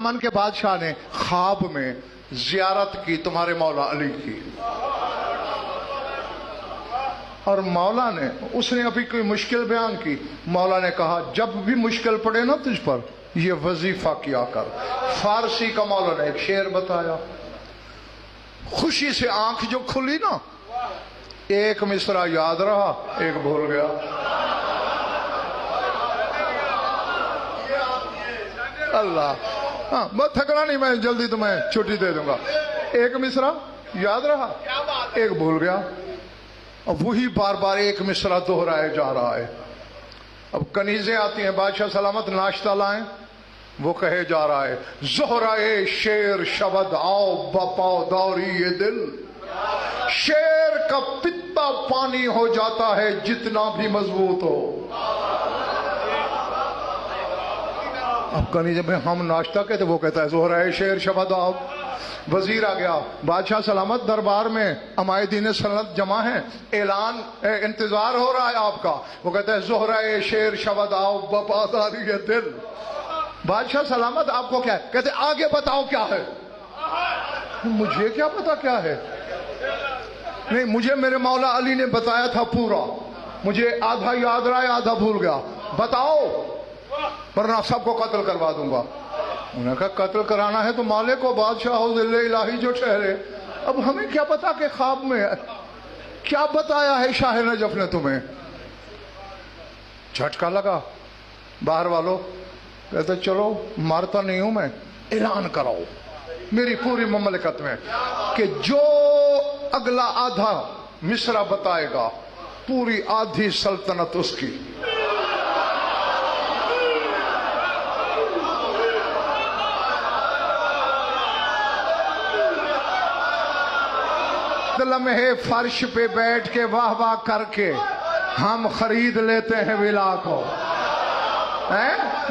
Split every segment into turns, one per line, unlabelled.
من کے بادشاہ نے خواب میں زیارت کی تمہارے مولا علی کی، اور مولا نے اس نے ابھی کوئی مشکل بیان کی، مولا نے کہا جب بھی مشکل پڑے نا تجھ پر یہ وظیفہ کیا کر۔ فارسی کا مولا نے ایک شعر بتایا، خوشی سے آنکھ جو کھلی نا، ایک مصرع یاد رہا ایک بھول گیا۔ اللہ، ہاں بہت تھکنا نہیں، میں جلدی تمہیں چھٹی دے دوں گا۔ ایک مصرع یاد رہا ایک بھول گیا، اب وہی بار بار ایک مصرع دہرائے جا رہا ہے۔ اب کنیزیں آتی ہیں، بادشاہ سلامت ناشتہ لائیں، وہ کہے جا رہا ہے زہرائے شیر شبد آؤ بپاؤ دوری یہ دل، شیر کا پتا پانی ہو جاتا ہے جتنا بھی مضبوط ہو۔ اب کنیزیں میں ہم ناشتہ کہتے، وہ کہتا ہے زہرائے شیر شبد آؤ۔ وزیر آ گیا، بادشاہ سلامت دربار میں عمائدین سنت جمع ہیں، اعلان انتظار ہو رہا ہے آپ کا۔ وہ کہتا ہے زہرائے شیر شبد آؤ وفاداری یہ دل۔ بادشاہ سلامت آپ کو کیا ہے؟ کہتے آگے بتاؤ کیا ہے۔ مجھے کیا پتا کیا ہے؟ نہیں، مجھے میرے مولا علی نے بتایا تھا پورا، مجھے آدھا یاد رہا ہے آدھا بھول گیا، بتاؤ ورنہ سب کو قتل کروا دوں گا۔ انہوں نے کہا قتل کرانا ہے تو مالک و بادشاہ ہو ذل الہی جو ٹھہرے، اب ہمیں کیا پتا کہ خواب میں کیا بتایا ہے شاہ نجف نے تمہیں۔ جھٹکا لگا باہر والوں، کہتے چلو مارتا نہیں ہوں میں، اعلان کراؤ میری پوری مملکت میں کہ جو اگلا آدھا مصرع بتائے گا پوری آدھی سلطنت اس کی۔ لمحے فرش پہ بیٹھ کے واہ واہ کر کے ہم خرید لیتے ہیں ولا کو۔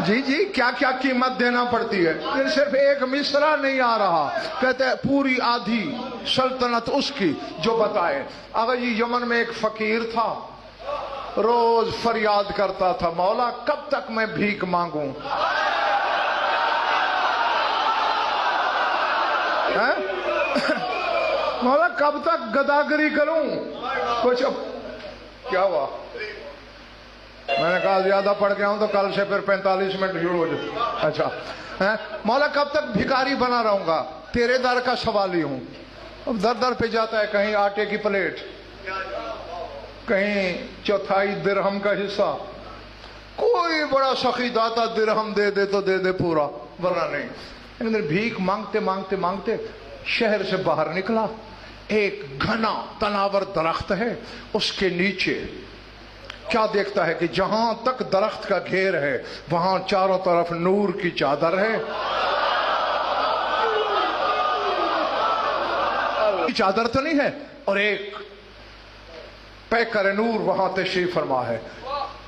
جی جی کیا کیا قیمت دینا پڑتی ہے، پھر صرف ایک مصرع نہیں آ رہا، کہتے ہیں پوری آدھی سلطنت اس کی جو بتائے۔ اگر یہ یمن میں ایک فقیر تھا، روز فریاد کرتا تھا مولا کب تک میں بھیک مانگوں، مولا کب تک گداگری کروں کچھ۔ کیا ہوا؟ میں نے کہا زیادہ پڑھ گیا ہوں تو کل سے پھر 45 منٹ شروع ہو جائے۔ اچھا مولا کب تک بھکاری بنا رہوں گا، تیرے در کا سوالی ہوں۔ اب در در پہ جاتا ہے، کہیں آٹے کی پلیٹ، کہیں چوتھائی درہم کا حصہ، کوئی بڑا سخی داتا درہم دے دے تو دے دے پورا، ورنہ نہیں۔ لیکن بھیک مانگتے مانگتے مانگتے شہر سے باہر نکلا، ایک گھنا تناور درخت ہے، اس کے نیچے کیا دیکھتا ہے کہ جہاں تک درخت کا گھیر ہے وہاں چاروں طرف نور کی چادر ہے، چادر تو نہیں ہے، اور ایک پیکر نور وہاں تشریف فرما ہے۔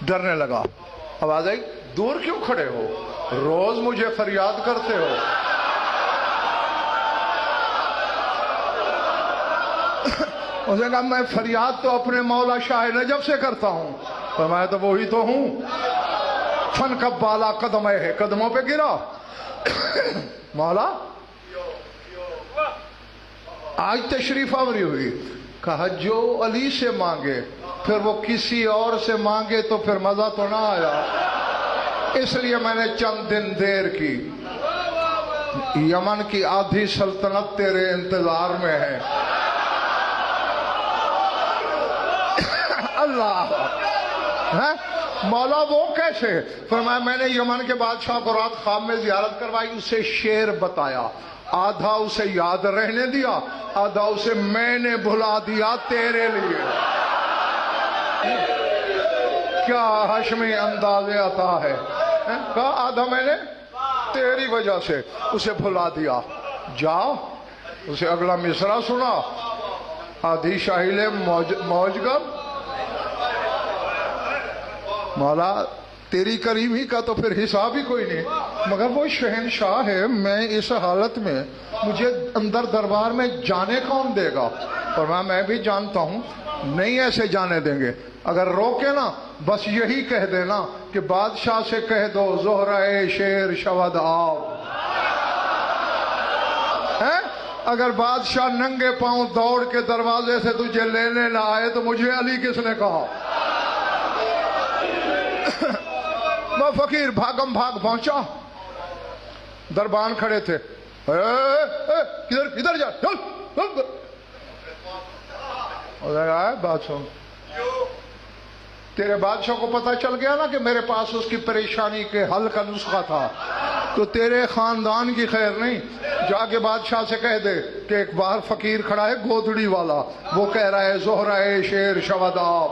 ڈرنے لگا، آواز آئی دور کیوں کھڑے ہو، روز مجھے فریاد کرتے ہو۔ اس نے کہا میں فریاد تو اپنے مولا شاہ نجف سے کرتا ہوں، فرمایا تو وہی تو ہوں۔ فن کب بالا قدم ہے، قدموں پہ گرا۔ مولا آج تشریف آوری ہوئی، کہا جو علی سے مانگے پھر وہ کسی اور سے مانگے تو پھر مزہ تو نہ آیا، اس لیے میں نے چند دن دیر کی۔ یمن کی آدھی سلطنت تیرے انتظار میں ہے۔ اللہ، مولا وہ کیسے؟ فرمایا میں نے یمن کے بادشاہ کو رات خواب میں زیارت کروائی، اسے شعر بتایا، آدھا اسے یاد رہنے دیا، آدھا اسے میں نے بھلا دیا تیرے لیے۔ کیا ہاشمی انداز عطا ہے، کہا آدھا میں نے تیری وجہ سے اسے بھلا دیا۔ جا اسے اگلا مصرع سنا، آدھی شاہیل موج گر۔ مولا تیری کریمی کا تو پھر حساب ہی کوئی نہیں، مگر وہ شہنشاہ ہے، میں اس حالت میں مجھے اندر دربار میں جانے کون دے گا؟ فرمایا میں بھی جانتا ہوں، نہیں ایسے جانے دیں گے، اگر روکے نا بس یہی کہہ دینا کہ بادشاہ سے کہہ دو زہرائے شیر شود آؤ۔ ہیں؟ اگر بادشاہ ننگے پاؤں دوڑ کے دروازے سے تجھے لینے نہ آئے تو مجھے علی کس نے کہا؟ وہ فقیر بھاگم بھاگ پہنچا، دربان کھڑے تھے، ادھر جا، بادشاہ تیرے بادشاہ کو پتہ چل گیا نا کہ میرے پاس اس کی پریشانی کے حل کا نسخہ تھا، تو تیرے خاندان کی خیر نہیں، جا کے بادشاہ سے کہہ دے کہ ایک باہر فقیر کھڑا ہے گودڑی والا، وہ کہہ رہا ہے زہرہ شیر شہداء۔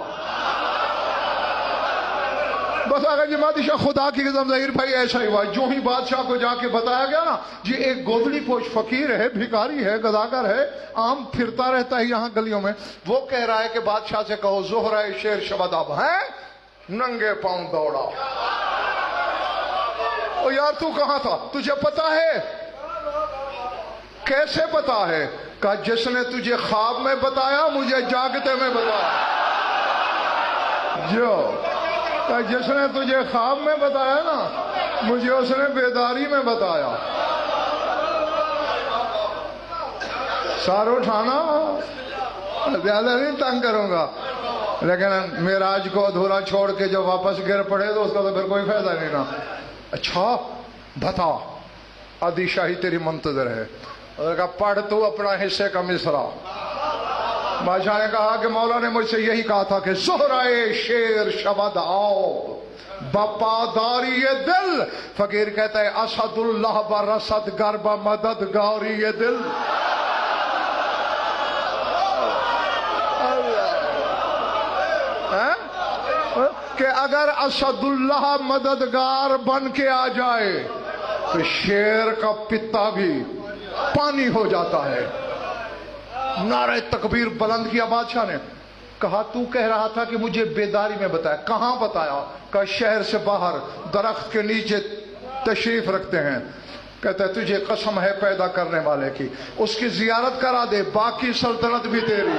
بس آگا جی بادشاہ خدا کی قسم ظہیر بھائی ایسا ہی ہوا، جو ہی بادشاہ کو جا کے بتایا گیا نا جی ایک گودڑی پوش فقیر ہے، بھکاری ہے، گداگر ہے، عام پھرتا رہتا ہے یہاں گلیوں میں، وہ کہہ رہا ہے کہ بادشاہ سے کہو زہرہ شیر شہداء ہے، ننگے پاؤں دوڑا۔ او یار تو کہاں تھا؟ تجھے پتا ہے؟ کیسے پتا ہے؟ کہا جس نے تجھے خواب میں بتایا مجھے جاگتے میں بتایا۔ جو جس نے تجھے خواب میں بتایا نا مجھے اس نے بیداری میں بتایا۔ سار اٹھانا زیادہ نہیں تنگ کروں گا، لیکن معراج کو ادھورا چھوڑ کے جب واپس گر پڑے تو اس کا تو پھر کوئی فائدہ نہیں نا۔ اچھا بتا، آدھی شاہی تیری منتظر ہے۔ اور کہا پڑھ تو اپنا حصے کا مصرع۔ بادشاہ نے کہا کہ مولا نے مجھ سے یہی کہا تھا کہ زہرہ شیر شہداء بپاداری دل۔ فقیر کہتا ہے اسد اللہ برسد گرب مددگاری دل۔ کہ اگر اسد اللہ مددگار بن کے آ جائے تو شیر کا پتا بھی پانی ہو جاتا ہے۔ نعرہ تکبیر بلند کیا بادشاہ نے، کہا تو کہہ رہا تھا کہ مجھے بیداری میں بتایا، کہاں بتایا؟ کہا شہر سے باہر درخت کے نیچے تشریف رکھتے ہیں، کہتا ہے تجھے قسم ہے پیدا کرنے والے کی، اس کی زیارت کرا دے، باقی سلطنت بھی تیری۔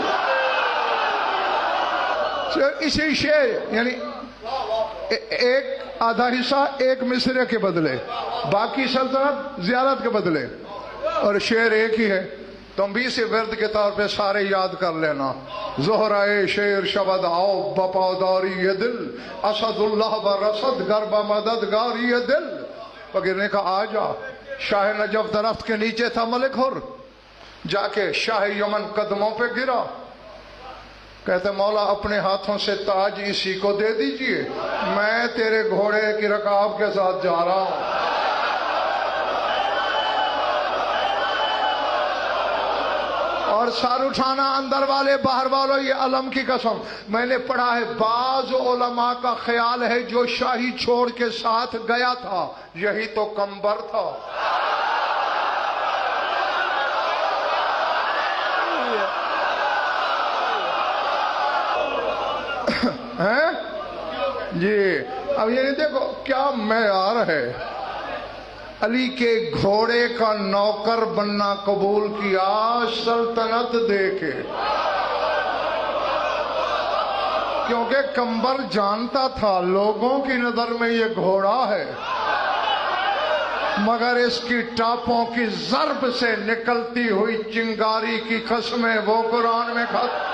اسی شعر یعنی ایک آدھا حصہ ایک مصرے کے بدلے، باقی سلطنت زیارت کے بدلے، اور شعر ایک ہی ہے۔ تم بھی اسے ورد کے طور پہ سارے یاد کر لینا، زہرہ شیر شہداء بپاداری دل، اسد اللہ برسد گرب مددگاری دل۔ فقیر نے کہا آ جا۔ شاہ نجف درخت کے نیچے تھا ملک حر، جا کے شاہ یمن قدموں پہ گرا، کہتے مولا اپنے ہاتھوں سے تاج اسی کو دے دیجئے، میں تیرے گھوڑے کی رکاب کے ساتھ جا رہا ہوں۔ اور سر اٹھانا اندر والے باہر والوں، یہ علم کی قسم میں نے پڑھا ہے، بعض علماء کا خیال ہے جو شاہی چھوڑ کے ساتھ گیا تھا یہی تو کمبر تھا۔ ہیں جی اب یہ دیکھو کیا معیار ہے۔ علی کے گھوڑے کا نوکر بننا قبول کیا سلطنت دے کے، کیونکہ کمبر جانتا تھا لوگوں کی نظر میں یہ گھوڑا ہے، مگر اس کی ٹاپوں کی ضرب سے نکلتی ہوئی چنگاری کی قسمیں وہ قرآن میں کھاتا۔